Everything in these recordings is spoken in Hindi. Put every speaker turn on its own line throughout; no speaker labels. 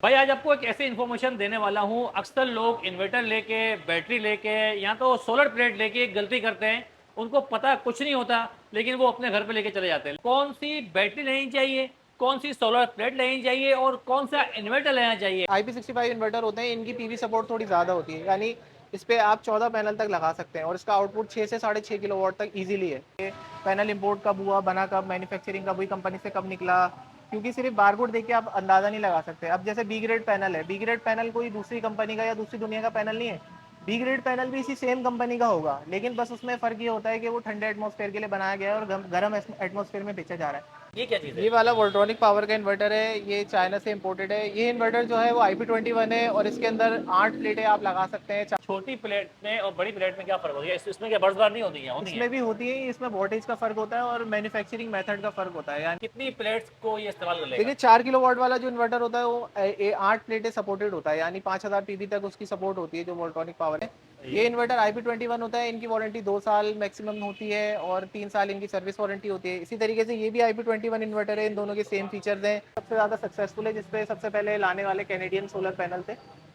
भाई आज आपको एक ऐसी इन्फॉर्मेशन देने वाला हूँ। अक्सर लोग इन्वर्टर लेके, बैटरी लेके या तो सोलर प्लेट लेके एक गलती करते हैं। उनको पता कुछ नहीं होता, लेकिन वो अपने घर पे लेके चले जाते हैं। कौन सी बैटरी लेनी चाहिए, कौन सी सोलर प्लेट लेनी चाहिए और कौन सा इन्वर्टर लेना चाहिए।
IP65 इन्वर्टर होते हैं, इनकी पीवी सपोर्ट थोड़ी ज़्यादा होती है, यानी इस पे आप 14 पैनल तक लगा सकते हैं और इसका आउटपुट 6 से 6.5 किलोवाट तक इजीली है। ये पैनल इंपोर्ट कब हुआ, बना कब, मैन्युफैक्चरिंग कब हुई, कंपनी से कब निकला, क्योंकि सिर्फ बारकोड देख के आप अंदाज़ा नहीं लगा सकते। अब जैसे बी ग्रेड पैनल है, बी ग्रेड पैनल कोई दूसरी कंपनी का या दूसरी दुनिया का पैनल नहीं है। बी ग्रेड पैनल भी इसी सेम कंपनी का होगा, लेकिन बस उसमें फ़र्क ये होता है कि वो ठंडे एटमॉस्फेयर के लिए बनाया गया है और गर्म एटमॉस्फेयर में बेचा जा रहा है।
ये क्या चीज़ है?
ये वाला वोल्ट्रॉनिक पावर का इन्वर्टर है, ये चाइना से इम्पोर्टेड है। ये इन्वर्टर जो है वो IP21 है और इसके अंदर 8 प्लेटें आप लगा सकते हैं।
छोटी प्लेट में और बड़ी प्लेट में क्या फ़र्क होता है? इसमें क्या बर्सबार नहीं होती है? होती है।
इसमें भी होती है, इसमें वोल्टेज का फ़र्क होता है और मैन्युफैक्चरिंग मेथड का फ़र्क होता है। यानी
कितनी प्लेट्स को ये इस्तेमाल कर लेगा?
देखिए 4 किलोवाट वाला जो इन्वर्टर होता है वो 8 प्लेटें सपोर्टेड होता है, यानी 5000 पीवी तक उसकी सपोर्ट होती है जो वोल्ट्रॉनिक पावर है।
सही
ये
है।
इन्वर्टर IP21 होता है, इनकी वारंटी 2 साल मैक्सिमम होती है और 3 साल इनकी सर्विस वारंटी होती है। इसी तरीके से ये भी IP21 इन्वर्टर है, इन दोनों के सेम फीचर्स हैं। सबसे ज़्यादा सक्सेसफुल है, जिसपे सबसे पहले लाने वाले कैनेडियन सोलर पैनल थे।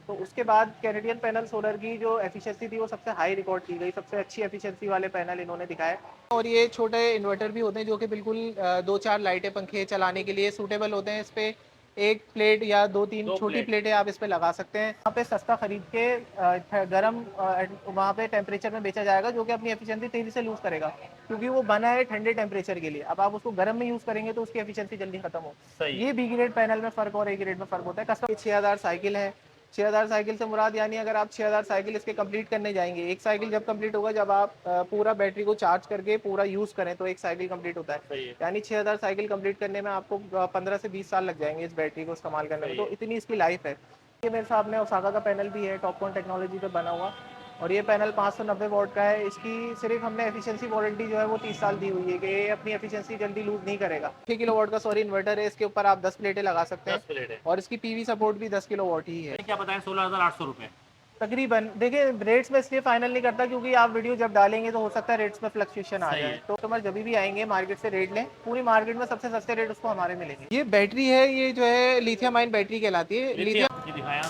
तो उसके बाद कैनेडियन पैनल सोलर की जो एफिशिएंसी थी वो सबसे हाई रिकॉर्ड की गई, सबसे अच्छी एफिशिएंसी वाले पैनल इन्होंने दिखाए। और ये छोटे इन्वर्टर भी होते हैं जो कि बिल्कुल 2-4 लाइटें पंखे चलाने के लिए सूटेबल होते हैं। इस पे एक प्लेट या 2-3
दो
छोटी
प्लेट।
प्लेटें आप इस पे लगा सकते हैं। वहाँ पे सस्ता खरीद के गर्म वहाँ पे टेम्परेचर में बेचा जाएगा, जो कि अपनी एफिशिएंसी तेज़ी से लूज़ करेगा, क्योंकि वो बना है ठंडे टेम्परेचर के लिए। अब आप उसको गर्म में यूज़ करेंगे तो उसकी एफिशिएंसी जल्दी खत्म हो।
सही है।
ये बी ग्रेड पैनल में फ़र्क और ए ग्रेड में फ़र्क होता है। कस्टमर 6000 साइकिल है। 6000 साइकिल से मुराद, यानी अगर आप 6000 साइकिल इसके कंप्लीट करने जाएंगे, एक साइकिल जब कंप्लीट होगा, जब आप पूरा बैटरी को चार्ज करके पूरा यूज़ करें तो एक साइकिल कंप्लीट होता है।
सही है।
यानी 6000 साइकिल कंप्लीट करने में आपको 15 से 20 साल लग जाएंगे इस बैटरी को इस्तेमाल करने में,
सही
तो
है।
इतनी इसकी लाइफ है। ये मेरे सामने ओसाका का पैनल भी है, टॉपकॉन टेक्नोलॉजी पे बना हुआ, और ये पैनल 590 वॉट का है। इसकी सिर्फ हमने एफिशिएंसी वारंटी जो है वो 30 साल दी हुई है कि ये अपनी एफिशिएंसी जल्दी लूज नहीं करेगा। 6 किलो वॉट का सॉरी इन्वर्टर है, इसके ऊपर आप 10 प्लेटें लगा सकते हैं
10 प्लेट है।
और इसकी पीवी सपोर्ट भी 10 किलो वॉट ही है।
क्या बताएं, 16,800 रुपये।
तकरीबन देखिए, रेट्स में इसलिए फाइनल नहीं करता क्योंकि आप वीडियो जब डालेंगे तो हो सकता है रेट्स में फ्लक्चुएशन आ
सही
जाए,
है।
तो कस्टमर जब भी आएंगे मार्केट से रेट लें, पूरी मार्केट में सबसे सस्ते रेट उसको हमारे मिलेंगे। ये बैटरी है, ये जो है लिथियम आयन बैटरी कहलाती है। लिथियम,
लिथियम ये दिखाया।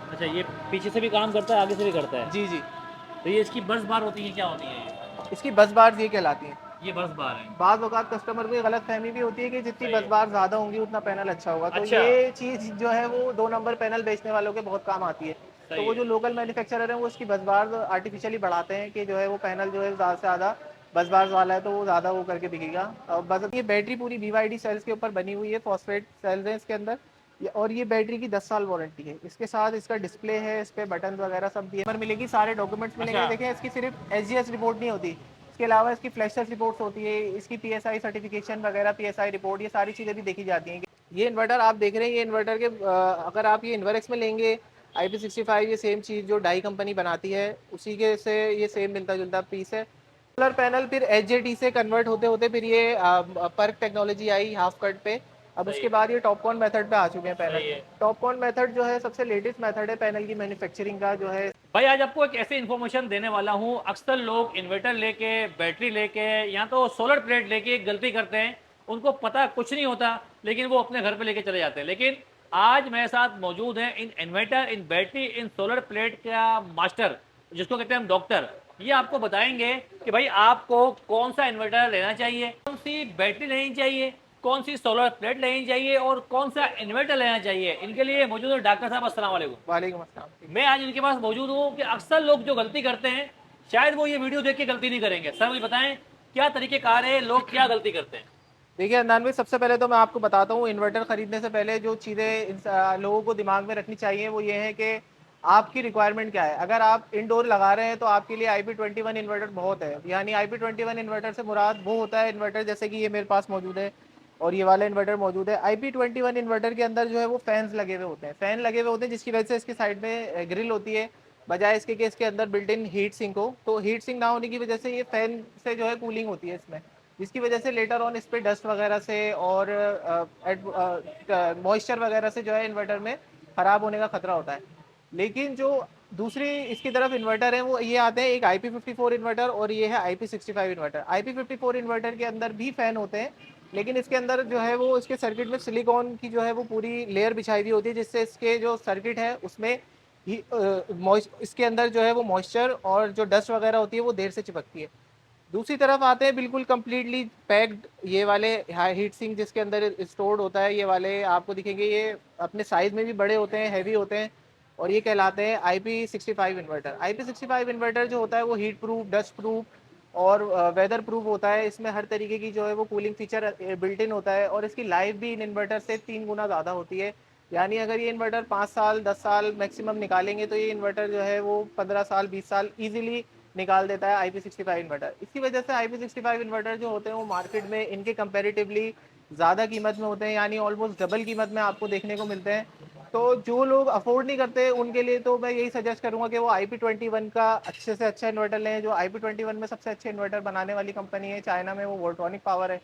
अच्छा, ये पीछे से भी काम करता है, आगे से भी करता है।
जी जी,
तो ये इसकी बर्स बार होती है, क्या होती है ये?
इसकी बस बार ये कहलाती है।
ये बर्स बार है।
बाज़ औक़ात कस्टमर को ये गलत फहमी भी होती है कि जितनी
सही
बस
है।
बार ज़्यादा होंगी उतना पैनल अच्छा होगा, तो
अच्छा।
ये चीज़ जो है वो 2 नंबर पैनल बेचने वालों के बहुत काम आती है। तो
सही
वो
है।
जो लोकल मैन्युफैक्चरर हैं वो इसकी बस बार आर्टिफिशियली बढ़ाते हैं कि जो है वो पैनल जो है ज़्यादा से ज़्यादा बस बार वाला है तो वो ज़्यादा वो करके दिखेगा। बस ये बैटरी पूरी BYD सेल्स के ऊपर बनी हुई है, फॉस्फेट सेल्स हैं इसके अंदर। और ये बैटरी की 10 साल वारंटी है। इसके साथ इसका डिस्प्ले है, इस पे बटन वगैरह सब दिए मिलेगी, सारे डॉक्यूमेंट्स मिलेंगे।
अच्छा।
देखें, इसकी सिर्फ SGS रिपोर्ट नहीं होती, इसके अलावा इसकी फ्लैश टेस्ट रिपोर्ट्स होती है, इसकी PSI सर्टिफिकेशन वगैरह, PSI रिपोर्ट, ये सारी चीज़ें भी देखी जाती हैं। ये इन्वर्टर आप देख रहे हैं, ये इन्वर्टर के अगर आप ये इन्वर्क्स में लेंगे, IP65 ये सेम चीज़ जो डाई कंपनी बनाती है उसी के से ये सेम मिलता जुलता पीस है। सोलर पैनल फिर HJT से कन्वर्ट होते होते फिर ये पर्क टेक्नोलॉजी आई हाफ कट पे। अब
सही
उसके
है।
बाद ये टॉपकॉन मेथड पे आ चुके हैं पैनल।
सही है।
टॉपकॉन मेथड जो है सबसे लेटेस्ट मेथड है पैनल की मैन्युफैक्चरिंग का, जो है
भाई आज आपको एक ऐसी इन्फॉर्मेशन देने वाला हूँ। अक्सर लोग इन्वर्टर लेके, बैटरी लेके या तो सोलर प्लेट लेके एक गलती करते हैं। उनको पता कुछ नहीं होता, लेकिन वो अपने घर पे लेके चले जाते हैं। लेकिन आज मेरे साथ मौजूद हैं इन इन्वर्टर, इन बैटरी, इन सोलर प्लेट का मास्टर, जिसको कहते हैं हम डॉक्टर। ये आपको बताएंगे कि भाई आपको कौन सा इन्वर्टर लेना चाहिए, कौन सी बैटरी लेनी चाहिए, कौन सी सोलर प्लेट लेनी चाहिए और कौन सा इन्वर्टर लेना चाहिए। इनके लिए मौजूद है डॉक्टर साहब। अस्सलाम वालेकुम।
वालेकुम अस्सलाम।
मैं आज इनके पास मौजूद हूँ कि अक्सर लोग जो गलती करते हैं, शायद वो ये वीडियो देख के गलती नहीं करेंगे। सर मुझे बताएं, क्या तरीक़ेकार है, लोग क्या गलती करते हैं?
देखिए अदनान भाई, सबसे पहले तो मैं आपको बताता हूँ, इन्वर्टर खरीदने से पहले जो चीज़ें लोगों को दिमाग में रखनी चाहिए वो ये है कि आपकी रिक्वायरमेंट क्या है। अगर आप इंडोर लगा रहे हैं तो आपके लिए IP21 इन्वर्टर बहुत है। यानी IP21 इन्वर्टर से मुराद वो होता है इन्वर्टर जैसे कि ये मेरे पास मौजूद है और ये वाला इन्वर्टर मौजूद है। IP21 इन्वर्टर के अंदर जो है वो फैंस लगे हुए होते हैं, फ़ैन लगे हुए होते हैं, जिसकी वजह से इसकी साइड में ग्रिल होती है, बजाय इसके कि इसके अंदर बिल्ट इन हीट सिंक हो। तो हीट सिंक ना होने की वजह से ये फ़ैन से जो है कूलिंग होती है इसमें, जिसकी वजह से लेटर ऑन इस पे डस्ट वगैरह से और मॉइस्चर वगैरह से जो है इन्वर्टर में ख़राब होने का खतरा होता है। लेकिन जो दूसरी इसकी तरफ इन्वर्टर है वो ये आते हैं, एक IP54 इन्वर्टर और ये है IP65 इन्वर्टर। IP54 इन्वर्टर के अंदर भी फ़ैन होते हैं, लेकिन इसके अंदर जो है वो इसके सर्किट में सिलिकॉन की जो है वो पूरी लेयर बिछाई हुई होती है, जिससे इसके जो सर्किट है उसमें ही इसके अंदर जो है वो मॉइस्चर और जो डस्ट वगैरह होती है वो देर से चिपकती है। दूसरी तरफ आते हैं बिल्कुल कंप्लीटली पैक्ड ये वाले हीट सिंक, जिसके अंदर स्टोर्ड होता है। ये वाले आपको दिखेंगे, ये अपने साइज़ में भी बड़े होते हैं, हैवी होते हैं, और ये कहलाते हैं IP65 इन्वर्टर। IP65 इन्वर्टर जो होता है वो हीट प्रूफ, डस्ट प्रूफ और वेदर प्रूफ होता है। इसमें हर तरीके की जो है वो कूलिंग फीचर बिल्ट इन होता है, और इसकी लाइफ भी इन इन्वर्टर से 3 गुना ज़्यादा होती है। यानी अगर ये इन्वर्टर 5 साल 10 साल मैक्सिमम निकालेंगे तो ये इन्वर्टर जो है वो 15 साल 20 साल ईजिली निकाल देता है IP65 इन्वर्टर। इसी वजह से IP65 इन्वर्टर जो होते हैं वो मार्केट में इनके कंपैरेटिवली ज़्यादा कीमत में होते हैं, यानी ऑलमोस्ट डबल कीमत में आपको देखने को मिलते हैं। तो जो लोग अफोर्ड नहीं करते उनके लिए तो मैं यही सजेस्ट करूंगा कि वो IP21 का अच्छे से अच्छा इन्वर्टर लें। जो IP21 में सबसे अच्छे इन्वर्टर बनाने वाली कंपनी है चाइना में, वो वोल्ट्रॉनिक पावर है।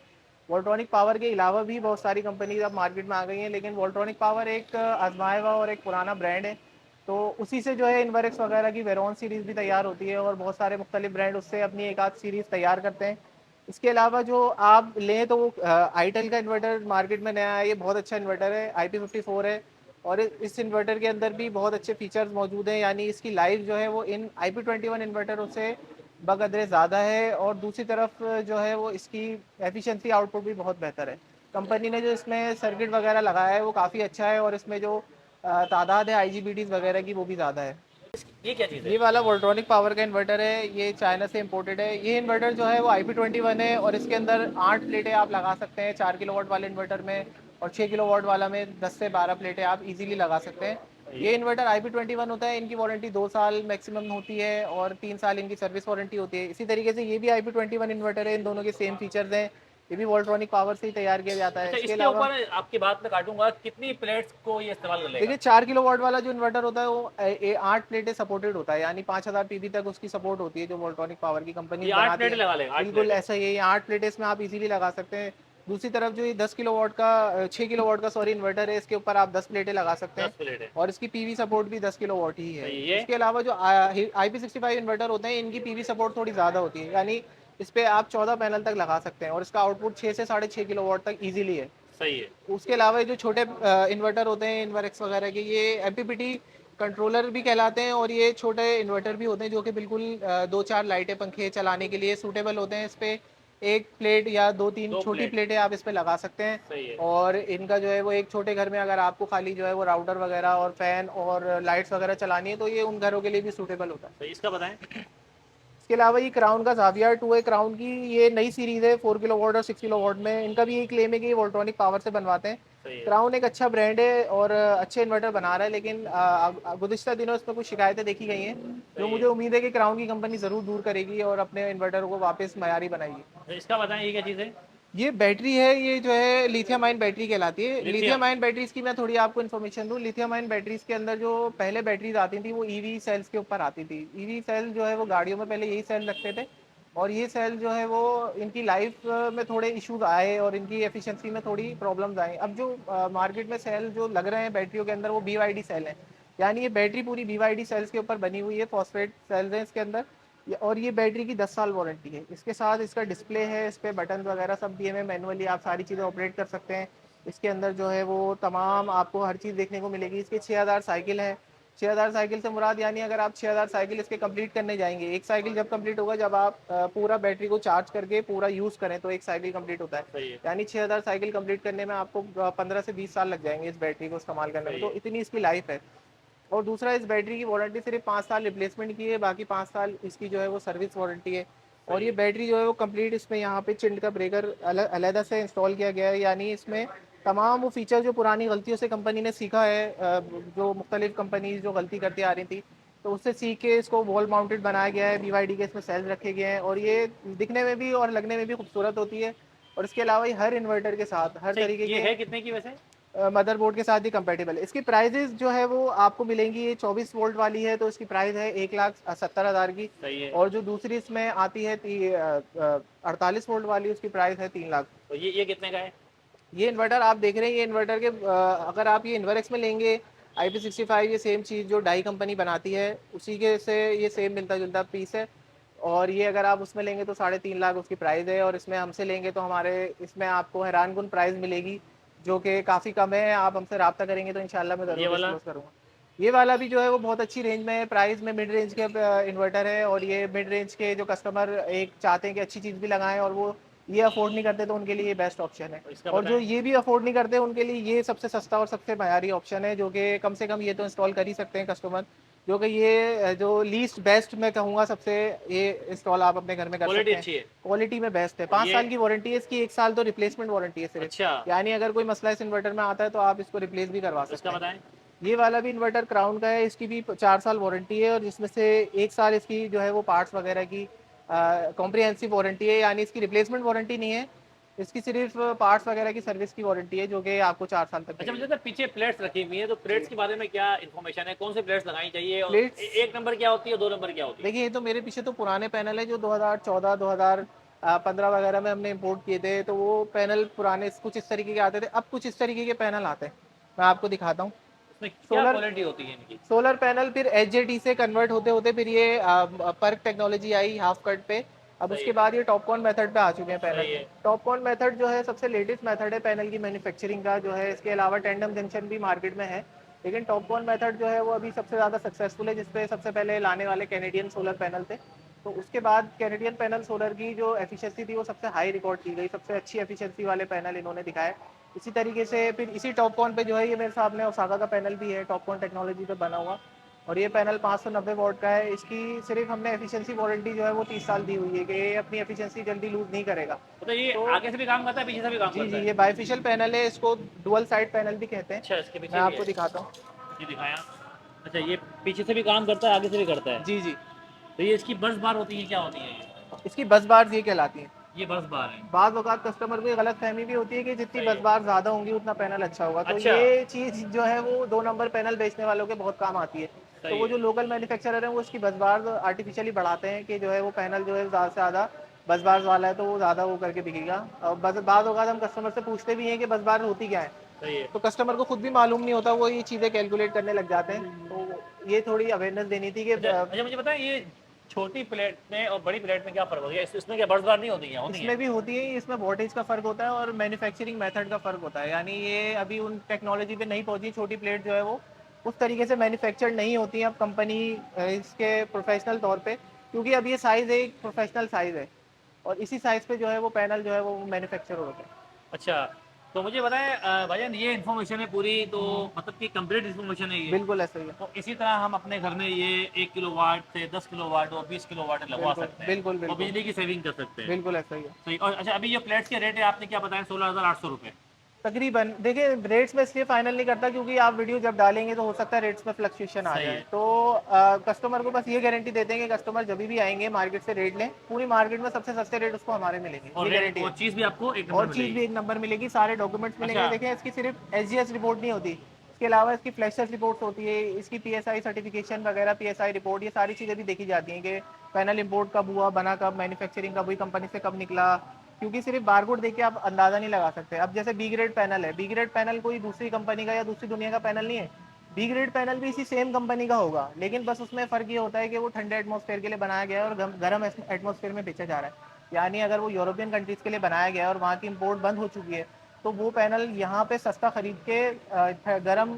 वोल्ट्रॉनिक पावर के अलावा भी बहुत सारी कंपनीज अब मार्केट में आ गई हैं, लेकिन वोल्ट्रॉनिक पावर एक आजमाया हुआ और एक पुराना ब्रांड है। तो उसी से जो है इन्वरेक्स वगैरह की वेरॉन सीरीज़ भी तैयार होती है, और बहुत सारे मुख्तलिफ ब्रांड उससे अपनी एक आध सीरीज़ तैयार करते हैं। इसके अलावा जो आप लें तो वो आईटेल का इन्वर्टर मार्केट में नया है, ये बहुत अच्छा इन्वर्टर है, IP54 है। और इस इन्वर्टर के अंदर भी बहुत अच्छे फीचर्स मौजूद हैं, यानी इसकी लाइफ जो है वो इन IP21 इन्वर्टरों से बकदरे ज़्यादा है। और दूसरी तरफ जो है वो इसकी एफिशिएंसी आउटपुट भी बहुत बेहतर है। कंपनी ने जो इसमें सर्किट वगैरह लगाया है वो काफ़ी अच्छा है, और इसमें जो तादाद है IGBTs वगैरह की वो भी ज़्यादा है।
ये क्या चीज़ है?
ये वाला वोल्ट्रॉनिक पावर का इन्वर्टर है, ये चाइना से इम्पोर्टेड है। ये इन्वर्टर जो है वो IP21 है, और इसके अंदर 8 प्लेटें आप लगा सकते हैं 4 किलोवाट वाले इन्वर्टर में, और 6 किलोवाट वाला में 10 से 12 प्लेटें आप इजीली लगा सकते हैं। ये इन्वर्टर IP21 होता है, इनकी वारंटी 2 साल मैक्सिमम होती है, और 3 साल इनकी सर्विस वारंटी होती है। इसी तरीके से ये भी IP21 इन्वर्टर है, इन दोनों के सेम फीचर्स हैं। ये भी वोल्ट्रॉनिक पावर से ही तैयार किया जाता है।
अच्छा,
इसके
इसके
अलावा
ऊपर आपकी बात में काटूंगा, कितनी प्लेट्स को ये इस्तेमाल कर लेगा?
देखिए 4 किलोवाट वाला जो इन्वर्टर होता है वो 8 प्लेटें सपोर्टेड होता है, यानी 5000 PV तक उसकी सपोर्ट होती है, जो वोल्ट्रॉनिक पावर की
ये
कंपनीज
8
बनाती
प्लेटें
हैं।
लगा लेगा, 8
बिल्कुल
प्लेटें?
ऐसा ही है, ये 8 प्लेटें इसमें आप इजीली लगा सकते हैं। दूसरी तरफ जो ये 10 किलोवाट का 6 किलोवाट का सॉरी इन्वर्टर है, इसके ऊपर आप 10 प्लेटें लगा सकते
10
हैं,
प्लेटें।
और इसकी PV सपोर्ट भी 10 किलोवाट ही है।
सही है।
इसके अलावा जो IP65 इन्वर्टर होते हैं इनकी PV सपोर्ट थोड़ी ज़्यादा होती है, यानी इस पर आप 14 पैनल तक लगा सकते हैं, और इसका आउटपुट 6 से 6.5 किलोवाट तक ईजिली है।
सही है।
उसके अलावा ये जो छोटे इन्वर्टर होते हैं इन्वर्क्स वगैरह के, ये MPPT कंट्रोलर भी कहलाते हैं, और ये छोटे इन्वर्टर भी होते हैं जो कि बिल्कुल 2-4 लाइटें पंखे चलाने के लिए सूटेबल होते हैं। इस पर एक प्लेट या 2-3
2
छोटी
प्लेट।
प्लेटें आप इस पर लगा सकते हैं।
सही है।
और इनका जो है वो एक छोटे घर में अगर आपको खाली जो है वो राउटर वगैरह और फैन और लाइट्स वगैरह चलानी है तो ये उन घरों के लिए भी सूटेबल होता है।
सही, इसका बताएं।
इसके अलावा ये क्राउन का Xavier 2 है, क्राउन की ये नई सीरीज़ है 4 किलोवाट और 6 किलोवाट में। इनका भी यही क्लेम है कि ये वोल्ट्रॉनिक पावर से बनवाते हैं।
सही है।
क्राउन एक अच्छा ब्रांड है और अच्छे इन्वर्टर बना रहा है, लेकिन गुज़िश्ता दिनों इसमें कुछ शिकायतें देखी गई हैं, जो
सही
मुझे
है।
उम्मीद है कि क्राउन की कंपनी ज़रूर दूर करेगी और अपने इन्वर्टर को वापस मयारी बनाएगी।
तो इसका बताएं, ये क्या चीज़ है?
ये बैटरी है, ये जो है लिथियम आयन बैटरी कहलाती है।
लिथियम।
लिथियम आयन बैटरीज की मैं थोड़ी आपको इन्फॉर्मेशन दूं। लिथियम आयन बैटरीज के अंदर जो पहले बैटरीज आती थी वो ईवी सेल्स के ऊपर आती थी। ईवी सेल जो है वो गाड़ियों में पहले यही सेल रखते थे, और ये सेल जो है वो इनकी लाइफ में थोड़े इश्यूज आए और इनकी एफिशिएंसी में थोड़ी प्रॉब्लम्स आई। अब जो मार्केट में सेल जो लग रहे हैं बैटरियों के अंदर वो BYD सेल हैं, यानी ये बैटरी पूरी BYD सेल्स के ऊपर बनी हुई है, फॉस्फेट सेल्स हैं इसके अंदर। और ये बैटरी की 10 साल वारंटी है। इसके साथ इसका डिस्प्ले है, इस पर बटन वगैरह सब दिए हुए, मैनुअली आप सारी चीज़ें ऑपरेट कर सकते हैं। इसके अंदर जो है वो तमाम आपको हर चीज़ देखने को मिलेगी। इसके 6000 साइकिल है। 6000 साइकिल से मुराद यानी अगर आप 6000 साइकिल इसके कंप्लीट करने जाएंगे, एक साइकिल जब कंप्लीट होगा, जब आप पूरा बैटरी को चार्ज करके पूरा यूज़ करें तो एक साइकिल कंप्लीट होता है।
सही है।
यानी 6000 साइकिल कंप्लीट करने में आपको 15 से 20 साल लग जाएंगे इस बैटरी को इस्तेमाल करने में,
सही
तो
है।
इतनी इसकी लाइफ है। और दूसरा, इस बैटरी की वारंटी सिर्फ 5 साल रिप्लेसमेंट की है, बाकी 5 साल इसकी जो है वो सर्विस वारंटी है। और
सही
ये
है।
बैटरी जो है वो कंप्लीट, इसमें यहाँ पे चिल्ड का ब्रेकर अलहदा से इंस्टॉल किया गया है, यानी इसमें तमाम वो फीचर जो पुरानी गलतियों से कंपनी ने सीखा है, जो मुख्तलिफ कंपनीज जो गलती करती आ रही थी, तो उससे सीख के इसको वॉल माउंटेड बनाया गया है। BYD के इसमें सेल्स रखे गए हैं, और ये दिखने में भी और लगने में भी खूबसूरत होती है। और इसके अलावा ये हर इन्वर्टर के साथ हर
अच्छा,
तरीके
ये
के
है कितने की वैसे?
मदरबोर्ड के साथ ही कंपेटेबल है। इसकी प्राइजेस जो है वो आपको मिलेंगी, ये 24 वोल्ट वाली है तो इसकी प्राइस है 1,70,000 की।
सही है।
और जो दूसरी इसमें आती है 48 वोल्ट वाली, उसकी प्राइस है 3 लाख।
तो ये कितने का है?
ये इन्वर्टर आप देख रहे हैं, ये इन्वर्टर के अगर आप ये इन्वर्क्स में लेंगे IP65, ये सेम चीज़ जो डाई कंपनी बनाती है उसी के से ये सेम मिलता जुलता पीस है। और ये अगर आप उसमें लेंगे तो 3.5 लाख उसकी प्राइस है, और इसमें हमसे लेंगे तो हमारे इसमें आपको हैरान कुन प्राइस मिलेगी, जो कि काफ़ी कम है। आप हमसे रब्ता करेंगे तो इंशाल्लाह मैं
ये
ज़रूर
वाला?
डिस्क्लोज़ करूँगा। ये वाला भी जो है वो बहुत अच्छी रेंज में है, प्राइस में मिड रेंज के इन्वर्टर है, और ये मिड रेंज के जो कस्टमर एक चाहते हैं कि अच्छी चीज़ भी लगाएं और वो ये अफोर्ड नहीं करते, तो उनके लिए ये बेस्ट ऑप्शन है।
और इसका
और जो
बताएं।
ये भी अफोर्ड नहीं करते उनके लिए ये सबसे सस्ता और सबसे मयारी ऑप्शन है, जो कि कम से कम ये तो इंस्टॉल कर ही सकते हैं कस्टमर, जो कि ये जो लीस्ट बेस्ट मैं कहूँगा सबसे, ये इंस्टॉल आप अपने घर में कर
क्वालिटी
सकते हैं।
अच्छी है।
क्वालिटी में बेस्ट है,
और
5
ये?
साल की वारंटी है इसकी, 1 साल तो रिप्लेसमेंट वारंटी है सिर्फ।
अच्छा।
यानी अगर कोई मसला इस इन्वर्टर में आता है तो आप इसको रिप्लेस भी करवा
और इसका
सकते हैं।
बताएं।
ये वाला भी इन्वर्टर क्राउन का है, इसकी भी 4 साल वारंटी है, और जिसमें से 1 साल इसकी जो है वो पार्ट्स वगैरह की कॉम्प्रिहेंसिव वारंटी है, यानी इसकी रिप्लेसमेंट वारंटी नहीं है, इसकी सिर्फ पार्ट्स वगैरह की सर्विस की वारंटी है, जो कि आपको 4 साल तक
अच्छा, मुझे
मिलेगी।
तो पीछे प्लेट्स रखी हुई है, तो
जी।
प्लेट्स के बारे में क्या इन्फॉर्मेशन है, कौन सी प्लेट्स लगानी चाहिए, और
प्लेट्स,
एक नंबर क्या होती है, दो नंबर क्या होती है?
देखिए ये तो मेरे पीछे तो पुराने पैनल है जो 2014 2015 वगैरह में हमने इंपोर्ट किए थे, तो वो पैनल पुराने कुछ इस तरीके के आते थे, अब कुछ इस तरीके के पैनल आते हैं, मैं आपको दिखाता हूँ।
उसमें क्या
सोलर
क्वालिटी होती है इनकी?
सोलर पैनल फिर एच से कन्वर्ट होते होते फिर ये पर्क टेक्नोलॉजी आई हाफ कट पे, अब
सही
उसके
है।
बाद ये टॉपकॉन मेथड पे आ चुके हैं पैनल।
सही है।
टॉपकॉन मेथड जो है सबसे लेटेस्ट मेथड है पैनल की मैन्युफैक्चरिंग का जो है, इसके अलावा टेंडम जंक्शन भी मार्केट में है, लेकिन टॉपकॉन मेथड जो है वो अभी सबसे ज़्यादा सक्सेसफुल है, जिसपे सबसे पहले लाने वाले कैनेडियन सोलर पैनल थे। तो उसके बाद कैनेडियन पैनल सोलर की जो एफिशिएंसी थी वो सबसे हाई रिकॉर्ड की गई, सबसे अच्छी एफिशिएंसी वाले पैनल इन्होंने दिखाए। इसी तरीके से फिर इसी टॉपकॉन पे जो है ये मेरे सामने ओसाका का पैनल भी है, टॉपकॉन टेक्नोलॉजी पे बना हुआ, और ये पैनल 590 वॉट का है। इसकी सिर्फ हमने एफिशिएंसी वारंटी जो है वो 30 साल दी हुई है कि ये अपनी एफिशिएंसी जल्दी लूज नहीं करेगा।
मतलब ये
तो
आगे से भी काम करता है, पीछे से भी काम
जी
करता
जी,
है?
ये बाइफिशियल पैनल है, इसको डुअल साइड पैनल भी कहते हैं।
अच्छा, इसके
मैं
पीछे भी
आपको
है?
दिखाता हूँ।
ये दिखाया। अच्छा, ये पीछे से भी काम करता है, आगे से भी करता है?
जी जी,
तो ये इसकी बर्स बार होती है, क्या होती है ये?
इसकी बस बार ये कहलाती है।
ये बर्स बार है।
बाद वक़्त कस्टमर को ये गलत फहमी भी होती है कि जितनी
सही
बस
है।
बार ज़्यादा होंगी उतना पैनल अच्छा होगा, तो
अच्छा।
ये चीज़ जो है वो 2 नंबर पैनल बेचने वालों के बहुत काम आती है। तो
सही
वो
है।
जो लोकल मैन्युफैक्चरर हैं वो इसकी बस बार आर्टिफिशियली बढ़ाते हैं कि जो है वो पैनल जो है ज़्यादा से ज़्यादा बस बार वाला है, तो वो ज़्यादा वो करके बिकेगा। और बस बाद वक़्त हम कस्टमर से पूछते भी हैं कि बस बार होती क्या है,
सही है।
तो कस्टमर को खुद भी मालूम नहीं होता, वो ये चीज़ें कैलकुलेट करने लग जाते हैं। तो ये थोड़ी अवेयरनेस देनी थी कि
अच्छा अच्छा, मुझे बताएं, ये छोटी प्लेट में और बड़ी प्लेट में क्या फ़र्क होता है? इसमें क्या बर्स बार नहीं होती हैं, होती
इसमें
हैं?
भी होती है, इसमें वोल्टेज का फ़र्क होता है और मैन्युफैक्चरिंग मेथड का फ़र्क होता है, यानी ये अभी उन टेक्नोलॉजी पे नहीं पहुंची, छोटी प्लेट जो है वो उस तरीके से मैन्युफैक्चर नहीं होती है अब कंपनी इसके प्रोफेशनल तौर पे, क्योंकि अब ये साइज़ एक प्रोफेशनल साइज़ है, और इसी साइज़ पे जो है वो पैनल जो है वो मैन्युफैक्चर होते हैं।
अच्छा, तो मुझे बताएं भाईजान, ये इन्फॉर्मेशन है पूरी, तो मतलब कि कंप्लीट इन्फॉर्मेशन है ये?
बिल्कुल ऐसा ही है।
तो इसी तरह हम अपने घर में ये 1 किलोवाट से 10 किलोवाट और 20 किलोवाट लगवा
बिल्कुल
सकते हैं,
बिल्कुल
और
बिल्कुल
बिजली की सेविंग कर सकते हैं।
बिल्कुल ऐसा ही है।
सही। और अच्छा, अभी ये प्लेट्स के रेट है आपने क्या बताया, 16,800 रुपये?
तकरीबन देखिए, रेट्स में इसलिए फाइनल नहीं करता क्योंकि आप वीडियो जब डालेंगे तो हो सकता है रेट्स में फ्लक्चुएशन आ
सही
जाए,
है।
तो कस्टमर को बस ये गारंटी देते हैं कि कस्टमर जब भी आएंगे मार्केट से रेट लें, पूरी मार्केट में सबसे सस्ते रेट उसको हमारे मिलेंगे,
और
ये
रेट
गारंटी
और
है।
चीज़ भी आपको एक नंबर
और चीज़
मिलेगी?
भी एक नंबर मिलेगी, सारे डॉक्यूमेंट्स मिलेंगे।
अच्छा।
देखिए इसकी सिर्फ एसजीएस रिपोर्ट नहीं होती, इसके अलावा इसकी फ्लैशेस रिपोर्ट्स होती है, इसकी पीएसआई सर्टिफिकेशन वगैरह, पीएसआई रिपोर्ट, ये सारी चीज़ें भी देखी जाती हैं कि पैनल इंपोर्ट कब हुआ, बना कब, मैन्युफैक्चरिंग कब हुई, कंपनी से कब निकला, क्योंकि सिर्फ बारकोड देख के आप अंदाज़ा नहीं लगा सकते। अब जैसे बी ग्रेड पैनल है, बी ग्रेड पैनल कोई दूसरी कंपनी का या दूसरी दुनिया का पैनल नहीं है, बी ग्रेड पैनल भी इसी सेम कंपनी का होगा, लेकिन बस उसमें फ़र्क ये होता है कि वो ठंडे एटमॉस्फेयर के लिए बनाया गया है और गर्म एटमॉस्फेयर में बेचा जा रहा है। यानी अगर वो यूरोपियन कंट्रीज़ के लिए बनाया गया है और वहाँ की इम्पोर्ट बंद हो चुकी है, तो वो पैनल यहाँ पे सस्ता खरीद के गर्म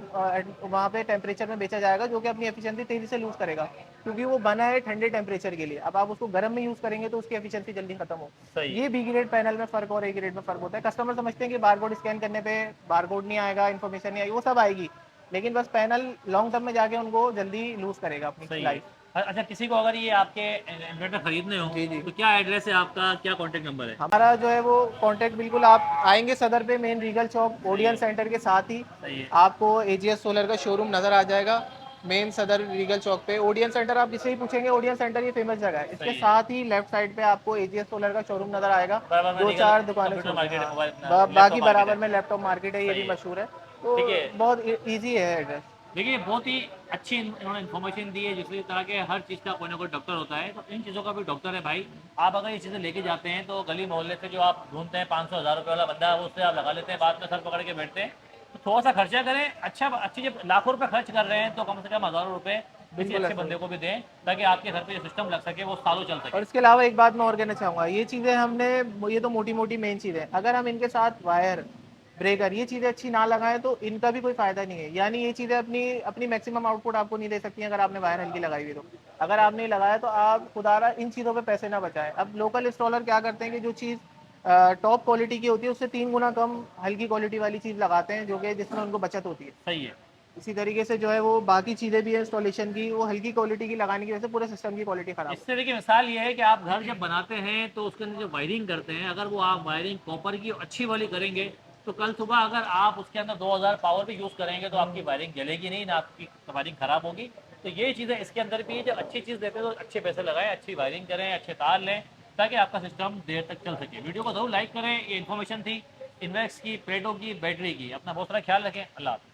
वहाँ पे टेम्परेचर में बेचा जाएगा, जो कि अपनी एफिशिएंसी तेज़ी से लूज़ करेगा, क्योंकि वो बना है ठंडे टेम्परेचर के लिए। अब आप उसको गर्म में यूज़ करेंगे तो उसकी एफिशिएंसी जल्दी खत्म हो।
सही
ये
है।
बी ग्रेड पैनल में फ़र्क और ए ग्रेड में फ़र्क होता है। कस्टमर समझते हैं कि बारकोड स्कैन करने पे बारकोड नहीं आएगा, इन्फॉर्मेशन नहीं आएगी, वो सब आएगी, लेकिन बस पैनल लॉन्ग टर्म में जाके उनको जल्दी लूज़ करेगा अपनी
सही है।
लाइफ।
अच्छा, किसी को अगर ये आपके इन्वर्टर खरीदने हो,
जी जी,
तो क्या एड्रेस है आपका, क्या कॉन्टेक्ट नंबर है?
हमारा जो है वो कांटेक्ट बिल्कुल, आप आएंगे सदर पे मेन रीगल चौक
सही
ओडियन
है।
सेंटर के साथ ही
सही है।
आपको एजीएस सोलर का शोरूम नज़र आ जाएगा, मेन सदर रीगल चौक पे ओडियन सेंटर, आप जिसे ही पूछेंगे ओडियन सेंटर ये फेमस जगह है, इसके
सही है।
साथ ही लेफ्ट साइड पे आपको एजीएस सोलर का शोरूम नज़र आएगा।
बराबर में
दो
लीगल
चार दुकानें
कंप्यूटर
छोड़ के,
मार्केट है,
हाँ,
मोबाइल लैपटॉप
बाकी
मार्केट है।
बराबर में लैपटॉप मार्केट है, ये भी
सही है।
मशहूर है, तो
ठीक है।
बहुत ईजी है एड्रेस।
देखिए, बहुत ही अच्छी इन्होंने इन्फॉर्मेशन दी है, जिस तरह के हर चीज़ का कोई ना कोई डॉक्टर होता है, तो इन चीज़ों का भी डॉक्टर है भाई। आप अगर ये चीज़ें लेके जाते हैं तो गली मोहल्ले से जो आप ढूंढते हैं 500 1000 रुपये वाला बंदा है, वो उससे आप लगा लेते हैं, बाद में सर पकड़ के बैठते हैं। तो थोड़ा सा खर्चा करें, अच्छा अच्छी, जब लाखों रुपये खर्च कर रहे हैं तो कम से कम हज़ारों रुपये किसी
बिल्कुल
अच्छे
ऐसा ही
बंदे को भी दें, ताकि आपके घर पे ये सिस्टम लग सके, वो सालों चल सके।
और इसके अलावा एक बात मैं और कहना चाहूँगा, ये चीज़ें हमने, ये तो मोटी मोटी मेन चीज़ें, अगर हम इनके साथ वायर, ब्रेकर, ये चीज़ें अच्छी ना लगाएं तो इनका भी कोई फ़ायदा नहीं है। यानी ये चीज़ें अपनी अपनी मैक्सिमम आउटपुट आपको नहीं दे सकती अगर आपने वायर हल्की लगाई हुई तो। अगर आपने लगाया तो आप खुदारा इन चीज़ों पे पैसे ना बचाएं। अब लोकल इंस्टॉलर क्या करते हैं कि जो चीज़ टॉप क्वालिटी की होती है उससे 3 गुना कम हल्की क्वालिटी वाली चीज़ लगाते हैं, जो कि जिसमें उनको बचत होती है।
सही है।
इसी तरीके से जो है वो बाकी चीज़ें भी है इंस्टॉलेशन की, वो हल्की क्वालिटी की लगाने की वजह से पूरे सिस्टम की क्वालिटी ख़राब होती
इससे देखिए मिसाल ये है कि आप घर जब बनाते हैं तो उसके अंदर जो वायरिंग करते हैं, अगर वो आप वायरिंग कॉपर की अच्छी वाली करेंगे, तो कल सुबह अगर आप उसके अंदर 2000 पावर भी यूज़ करेंगे तो आपकी वायरिंग जलेगी नहीं, ना आपकी वायरिंग ख़राब होगी। तो ये चीज़ें इसके अंदर भी है, जब अच्छी चीज़ देते हैं तो अच्छे पैसे लगाएं, अच्छी वायरिंग करें, अच्छे तार लें, ताकि आपका सिस्टम देर तक चल सके। वीडियो को ज़रूर लाइक करें। ये इन्फॉर्मेशन थी इन्वेक्स की, प्लेटो की, बैटरी की। अपना बहुत सारा ख्याल रखें। अल्लाह हाफ़िज़।